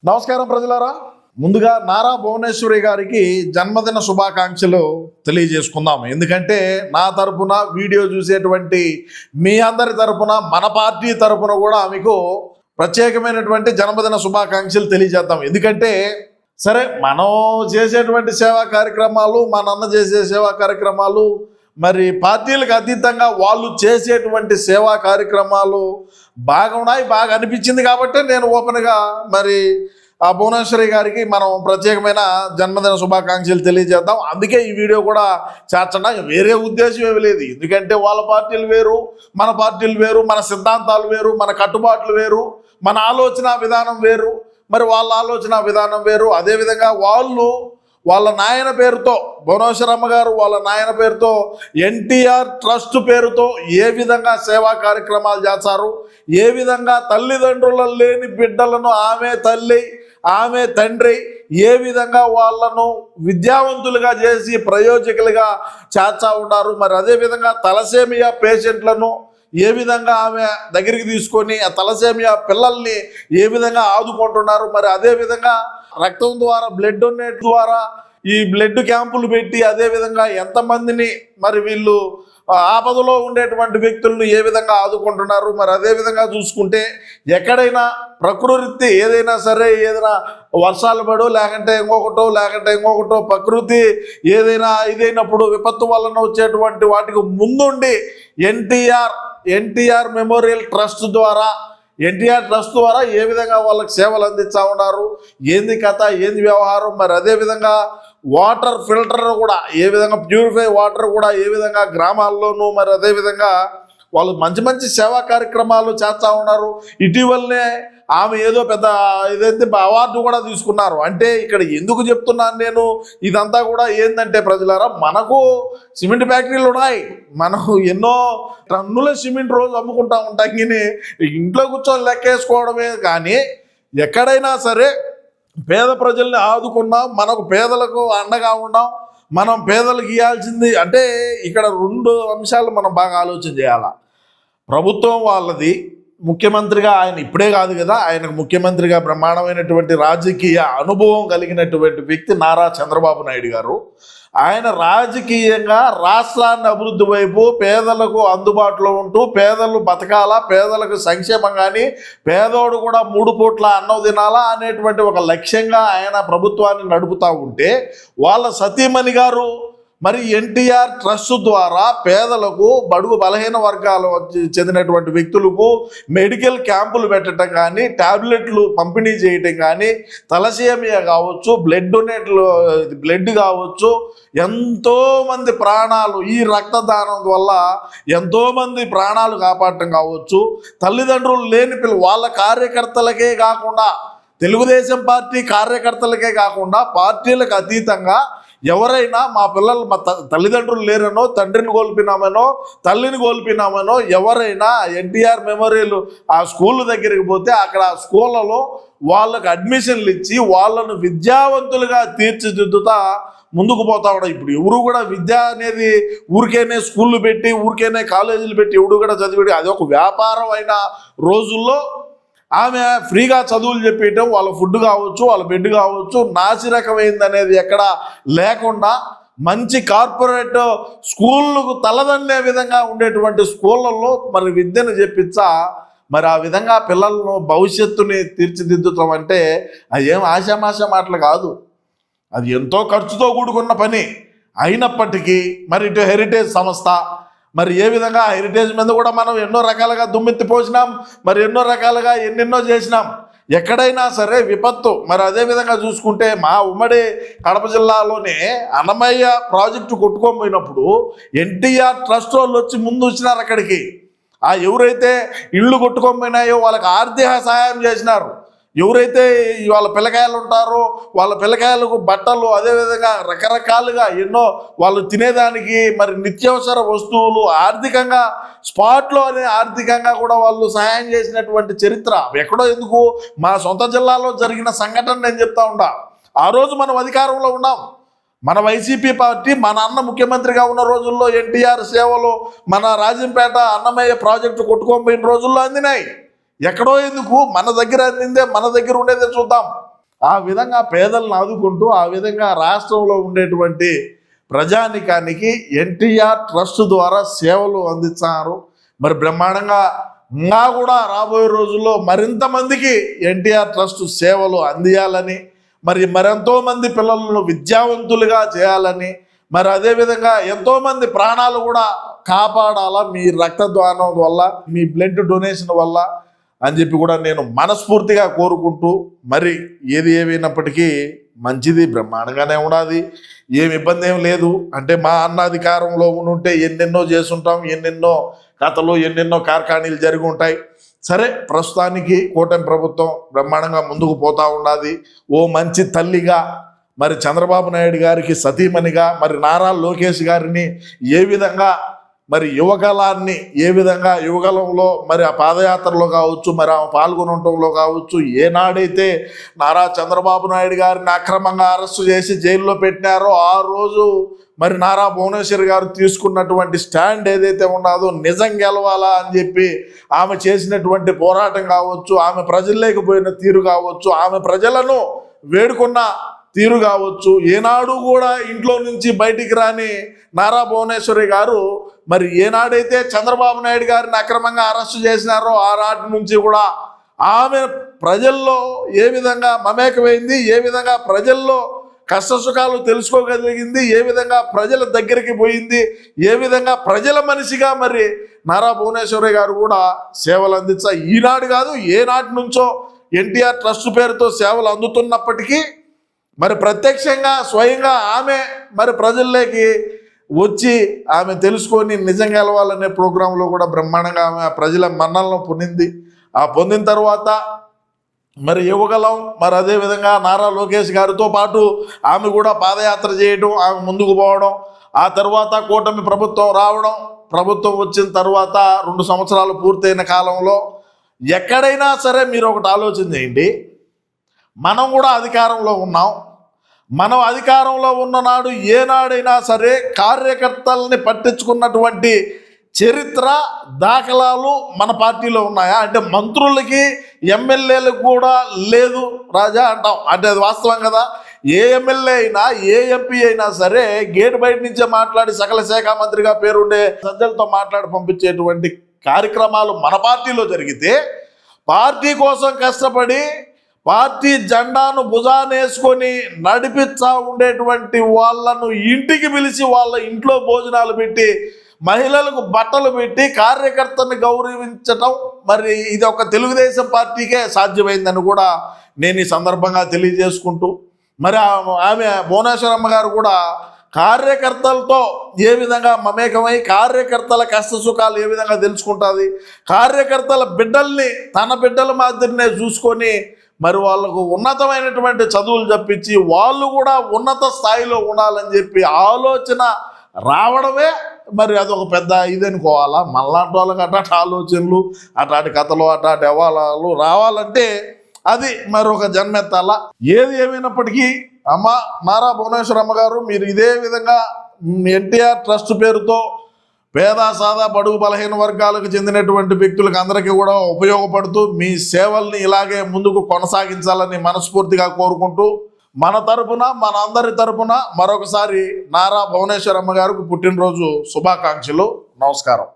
నమస్కారం ప్రజలారా, ముందుగా నారా భువనేశ్వరి గారికి జన్మదిన శుభాకాంక్షలు తెలియజేసుకుందాం. ఎందుకంటే నా తరపున వీడియో చూసేటువంటి మీ అందరి తరపున మన పార్టీ తరపున కూడా మీకు ప్రత్యేకమైనటువంటి జన్మదిన శుభాకాంక్షలు తెలియజేద్దాం. ఎందుకంటే సరే, మనం చేసేటువంటి సేవా కార్యక్రమాలు, మా నాన్న చేసే సేవా కార్యక్రమాలు, మరి పార్టీలకు అతీతంగా వాళ్ళు చేసేటువంటి సేవా కార్యక్రమాలు బాగున్నాయి, బాగా అనిపించింది కాబట్టి నేను ఓపెన్గా మరి ఆ భువనేశ్వరి గారికి మనం ప్రత్యేకమైన జన్మదిన శుభాకాంక్షలు తెలియజేద్దాం. అందుకే ఈ వీడియో కూడా చేర్చడం, వేరే ఉద్దేశం ఏమి లేదు. ఎందుకంటే వాళ్ళ పార్టీలు వేరు, మన పార్టీలు వేరు, మన సిద్ధాంతాలు వేరు, మన కట్టుబాట్లు వేరు, మన ఆలోచన విధానం వేరు, మరి వాళ్ళ ఆలోచన విధానం వేరు. అదేవిధంగా వాళ్ళ నాయన పేరుతో, భువనేశ్వరమ్మ గారు వాళ్ళ నాయన పేరుతో ఎన్టీఆర్ ట్రస్ట్ పేరుతో ఏ విధంగా సేవా కార్యక్రమాలు చేస్తారు, ఏ విధంగా తల్లిదండ్రులు లేని బిడ్డలను ఆమె తల్లి ఆమె తండ్రి ఏ విధంగా వాళ్ళను విద్యావంతులుగా చేసి ప్రయోజకులుగా చేర్చా ఉన్నారు. మరి అదేవిధంగా తలసేమియా పేషెంట్లను ఏ విధంగా ఆమె దగ్గరికి తీసుకొని ఆ తలసేమియా పిల్లల్ని ఏ విధంగా ఆదుకుంటున్నారు. మరి అదేవిధంగా రక్తం ద్వారా, బ్లడ్ డొనేట్ ద్వారా ఈ బ్లడ్ క్యాంపులు పెట్టి అదేవిధంగా ఎంతమందిని మరి వీళ్ళు ఆపదలో ఉండేటువంటి వ్యక్తులను ఏ విధంగా ఆదుకుంటున్నారు. మరి అదేవిధంగా చూసుకుంటే ఎక్కడైనా ప్రకృతి ఏదైనా సరే, ఏదైనా వర్షాలు పడో లేకంటే ఇంకొకటో ప్రకృతి ఏదైనా ఇదైనప్పుడు విపత్తు వలన వచ్చేటువంటి వాటికి ముందుండి ఎన్టీఆర్ మెమోరియల్ ట్రస్ట్ ద్వారా ఏ విధంగా వాళ్ళకి సేవలు అందిస్తూ ఉన్నారు, ఏంది కథ, ఏంది వ్యవహారం. మరి అదేవిధంగా వాటర్ ఫిల్టర్ కూడా ఏ విధంగా, ప్యూరిఫై వాటర్ కూడా ఏ విధంగా గ్రామాల్లోనూ, మరి అదేవిధంగా వాళ్ళు మంచి సేవా కార్యక్రమాలు చేస్తూ ఉన్నారు. ఇటీవలనే ఆమె ఏదో పెద్ద ఇదైతే అవార్డు కూడా తీసుకున్నారు. అంటే ఇక్కడ ఎందుకు చెప్తున్నాను నేను ఇదంతా కూడా ఏంటంటే ప్రజలారా, మనకు సిమెంట్ ఫ్యాక్టరీలు ఉన్నాయి, మనం ఎన్నో టన్నుల సిమెంట్ రోజు అమ్ముకుంటా ఉంటాం. కానీ ఇంట్లో కూర్చొని లెక్కేసుకోవడమే. కానీ ఎక్కడైనా సరే పేద ప్రజల్ని ఆదుకున్నాం, మనకు పేదలకు అండగా ఉన్నాం, మనం పేదలకు ఇవ్వాల్సింది. అంటే ఇక్కడ రెండు అంశాలు మనం బాగా ఆలోచన చేయాలి. ప్రభుత్వం వాళ్ళది, ముఖ్యమంత్రిగా ఆయన ఇప్పుడే కాదు కదా, ఆయనకు ముఖ్యమంత్రిగా బ్రహ్మాండమైనటువంటి రాజకీయ అనుభవం కలిగినటువంటి వ్యక్తి నారా చంద్రబాబు నాయుడు గారు. ఆయన రాజకీయంగా రాష్ట్రాన్ని అభివృద్ధి వైపు, పేదలకు అందుబాటులో ఉంటూ పేదలు బతకాలా, పేదలకు సంక్షేమం కానీ, పేదోడు కూడా 3 పూట్ల అన్నం తినాలా అనేటువంటి ఒక లక్ష్యంగా ఆయన ప్రభుత్వాన్ని నడుపుతూ ఉంటే, వాళ్ళ సతీమణి గారు మరి ఎన్టీఆర్ ట్రస్ట్ ద్వారా పేదలకు, బడుగు బలహీన వర్గాలు చెందినటువంటి వ్యక్తులకు మెడికల్ క్యాంపులు పెట్టడం కానీ, ట్యాబ్లెట్లు పంపిణీ చేయటం కానీ, తలసేమియా కావచ్చు, బ్లడ్ కావచ్చు, ఎంతోమంది ప్రాణాలు ఈ రక్తదానం వల్ల ఎంతోమంది ప్రాణాలు కాపాడటం కావచ్చు, తల్లిదండ్రులు లేని వాళ్ళ కార్యకర్తలకే కాకుండా, తెలుగుదేశం పార్టీ కార్యకర్తలకే కాకుండా పార్టీలకు అతీతంగా ఎవరైనా మా పిల్లలు, మా తల్లిదండ్రులు లేరనో, తండ్రిని కోల్పోయినామనో, తల్లిని కోల్పోయినామనో ఎవరైనా ఎన్టీఆర్ మెమోరియల్ ఆ స్కూల్ దగ్గరికి పోతే అక్కడ ఆ స్కూళ్ళలో వాళ్ళకు అడ్మిషన్లు ఇచ్చి వాళ్ళను విద్యావంతులుగా తీర్చిదిద్దుతా ముందుకు పోతా ఉన్నాం. ఇప్పుడు ఎవరు కూడా విద్య అనేది ఊరికేనే స్కూళ్ళు పెట్టి, ఊరికేనే కాలేజీలు పెట్టి ఎవడు కూడా చదివి, అది ఒక వ్యాపారం అయిన రోజుల్లో ఆమె ఫ్రీగా చదువులు చెప్పేయటం, వాళ్ళ ఫుడ్ కావచ్చు, వాళ్ళ బెడ్ కావచ్చు, నాసిరకమైంది అనేది ఎక్కడ లేకుండా మంచి కార్పొరేట్ స్కూళ్ళకు తలదన్నే విధంగా ఉండేటువంటి స్కూళ్ళల్లో మరి విద్యను చెప్పించా, మరి ఆ విధంగా పిల్లలను భవిష్యత్తుని తీర్చిదిద్దుతాం అంటే అది ఏం ఆశామాష మాటలు కాదు. అది ఎంతో ఖర్చుతో కూడుకున్న పని. అయినప్పటికీ మరి ఇటు హెరిటేజ్ సంస్థ, మరి ఏ విధంగా హెరిటేజ్ మీద కూడా మనం ఎన్నో రకాలుగా దుమ్మెత్తి పోసినాం, మరి ఎన్నో రకాలుగా ఎన్నెన్నో చేసినాం. ఎక్కడైనా సరే విపత్తు, మరి అదేవిధంగా చూసుకుంటే మా ఉమ్మడి కడప జిల్లాలోనే అన్నమయ్య ప్రాజెక్టు కొట్టుకోపోయినప్పుడు ఎన్టీఆర్ ట్రస్ట్ వాళ్ళు వచ్చి ముందు వచ్చినారు అక్కడికి. ఎవరైతే ఇళ్ళు కొట్టుకోపోయినాయో వాళ్ళకి ఆర్థిక సహాయం చేసినారు. ఎవరైతే వాళ్ళ పిల్లకాయలు ఉంటారో వాళ్ళ పిల్లకాయలకు బట్టలు, అదేవిధంగా రకరకాలుగా ఎన్నో వాళ్ళు తినేదానికి మరి నిత్యావసర వస్తువులు ఆర్థికంగా స్పాట్లోనే ఆర్థికంగా కూడా వాళ్ళు సహాయం చేసినటువంటి చరిత్ర ఎక్కడో ఎందుకు మా సొంత జిల్లాలో జరిగిన సంఘటన నేను చెప్తా ఉన్నా. ఆ రోజు మనం అధికారంలో ఉన్నాం, మన వైసీపీ పార్టీ, మన అన్న ముఖ్యమంత్రిగా ఉన్న రోజుల్లో ఎన్టీఆర్ సేవలు మన రాజంపేట అన్నమయ్య ప్రాజెక్టు కొట్టుకోపోయిన రోజుల్లో అందినాయి. ఎక్కడో ఎందుకు మన దగ్గర అందిందే, మన దగ్గర ఉండేదే చూద్దాం. ఆ విధంగా పేదలను ఆదుకుంటూ ఆ విధంగా రాష్ట్రంలో ఉండేటువంటి ప్రజానికానికి ఎన్టీఆర్ ట్రస్ట్ ద్వారా సేవలు అందించారు. మరి బ్రహ్మాండంగా ఇంకా కూడా రాబోయే రోజుల్లో మరింత మందికి ఎన్టీఆర్ ట్రస్ట్ సేవలు అందియాలని, మరెంతోమంది పిల్లలను విద్యావంతులుగా చేయాలని, మరి అదేవిధంగా ఎంతోమంది ప్రాణాలు కూడా కాపాడాలా మీ రక్తదానం వల్ల, మీ బ్లడ్ డొనేషన్ వల్ల అని చెప్పి కూడా నేను మనస్ఫూర్తిగా కోరుకుంటూ, మరి ఏది ఏమైనప్పటికీ మంచిది, బ్రహ్మాండంగానే ఉన్నది, ఏమి ఇబ్బంది ఏం లేదు. అంటే మా అన్న అధికారంలో ఉంటే ఎన్నెన్నో చేసుంటాం, ఎన్నెన్నో కథలు, ఎన్నెన్నో కార్ఖానీలు జరిగి ఉంటాయి. సరే, ప్రస్తుతానికి కూటమి ప్రభుత్వం బ్రహ్మాండంగా ముందుకు పోతా ఉన్నది. ఓ మంచి తల్లిగా, మరి చంద్రబాబు నాయుడు గారికి సతీమణిగా, మరి నారా లోకేష్ గారిని ఏ విధంగా, మరి యువగలాన్ని ఏ విధంగా, యువగలంలో మరి ఆ పాదయాత్రలో కావచ్చు, మరి ఆమె పాల్గొనటంలో కావచ్చు, ఏనాడైతే నారా చంద్రబాబు నాయుడు గారిని అక్రమంగా అరెస్టు చేసి జైల్లో పెట్టినారో ఆ రోజు మరి నారా భువనేశ్వర్ గారు తీసుకున్నటువంటి స్టాండ్ ఏదైతే ఉన్నదో, నిజం గెలవాలా అని చెప్పి ఆమె చేసినటువంటి పోరాటం కావచ్చు, ఆమె ప్రజల్లోకి పోయిన తీరు కావచ్చు, ఆమె ప్రజలను వేడుకున్న తీరు కావచ్చు, ఏనాడు కూడా ఇంట్లో నుంచి బయటికి రాని నారా భువనేశ్వరి గారు మరి ఏనాడైతే చంద్రబాబు నాయుడు గారిని అక్రమంగా అరెస్టు చేసినారో ఆ నాటి నుంచి కూడా ఆమె ప్రజల్లో ఏ విధంగా మమేకమైంది, ఏ విధంగా ప్రజల్లో కష్టసుఖాలు తెలుసుకోగలిగింది, ఏ విధంగా ప్రజల దగ్గరికి పోయింది, ఏ విధంగా ప్రజల మనిషిగా మరి నారా భువనేశ్వరి గారు కూడా సేవలు అందించా. ఈనాడు కాదు, ఏ నాటి నుంచో ఎన్టీఆర్ ట్రస్ట్ పేరుతో సేవలు అందుతున్నప్పటికీ మరి ప్రత్యక్షంగా స్వయంగా ఆమె మరి ప్రజల్లోకి వచ్చి ఆమె తెలుసుకొని నిజం గెలవాలనే ప్రోగ్రాంలో కూడా బ్రహ్మాండంగా ఆమె ప్రజల మన్నలను పొందింది. ఆ పొందిన తర్వాత మరి యువగలం, మరి అదేవిధంగా నారా లోకేష్ గారితో పాటు ఆమె కూడా పాదయాత్ర చేయడం, ఆమె ముందుకు పోవడం, ఆ తర్వాత కూటమి ప్రభుత్వం రావడం, ప్రభుత్వం వచ్చిన తర్వాత 2 సంవత్సరాలు పూర్తయిన కాలంలో ఎక్కడైనా సరే మీరు ఒకటి ఆలోచన చేయండి, మనం కూడా అధికారంలో ఉన్నాం. మనం అధికారంలో ఉన్ననాడు ఏనాడైనా సరే కార్యకర్తల్ని పట్టించుకున్నటువంటి చరిత్ర దాఖలాలు మన పార్టీలో ఉన్నాయా? అంటే మంత్రులకి ఎమ్మెల్యేలకు కూడా లేదు రాజా అంటాం, అంటే అది వాస్తవం కదా. ఏ ఎమ్మెల్యే అయినా, ఏ ఎంపీ అయినా సరే గేట్ బయట నుంచే మాట్లాడి సకల శాఖ మంత్రిగా పేరుండే సజ్జలతో మాట్లాడి పంపించేటువంటి కార్యక్రమాలు మన పార్టీలో జరిగితే, పార్టీ కోసం కష్టపడి పార్టీ జెండాను భుజానేసుకొని నడిపిస్తా ఉండేటువంటి వాళ్ళను ఇంటికి పిలిచి వాళ్ళ ఇంట్లో భోజనాలు పెట్టి, మహిళలకు బట్టలు పెట్టి కార్యకర్తని గౌరవించటం, మరి ఇది ఒక తెలుగుదేశం పార్టీకే సాధ్యమైందని కూడా నేను ఈ సందర్భంగా తెలియజేసుకుంటూ, మరి ఆమె భువనేశ్వరమ్మ గారు కూడా కార్యకర్తలతో ఏ విధంగా మమేకమై కార్యకర్తల కష్టసుఖాలు ఏ విధంగా తెలుసుకుంటుంది, కార్యకర్తల బిడ్డల్ని తన బిడ్డల మాదిరినే చూసుకొని మరి వాళ్ళకు ఉన్నతమైనటువంటి చదువులు చెప్పించి వాళ్ళు కూడా ఉన్నత స్థాయిలో ఉండాలని చెప్పి ఆలోచన రావడమే మరి అదొక పెద్ద ఇది అనుకోవాలా. మళ్ళాంటి వాళ్ళకి అట్లాంటి ఆలోచనలు, అట్లాంటి కథలు, అట్లాంటి అవాలాలు రావాలంటే అది మరి ఒక జన్మెత్తాల. ఏది ఏమైనప్పటికీ అమ్మ నారా భువనేశ్వరమ్మ గారు, మీరు ఇదే విధంగా ఎన్టీఆర్ ట్రస్ట్ పేరుతో పేద సాదా బడుగు బలహీన వర్గాలకు చెందినటువంటి వ్యక్తులకు అందరికీ కూడా ఉపయోగపడుతూ మీ సేవల్ని ఇలాగే ముందుకు కొనసాగించాలని మనస్ఫూర్తిగా కోరుకుంటూ, మన తరపున, మన అందరి తరపున మరొకసారి నారా భువనేశ్వరమ్మ గారికి పుట్టినరోజు శుభాకాంక్షలు. నమస్కారం.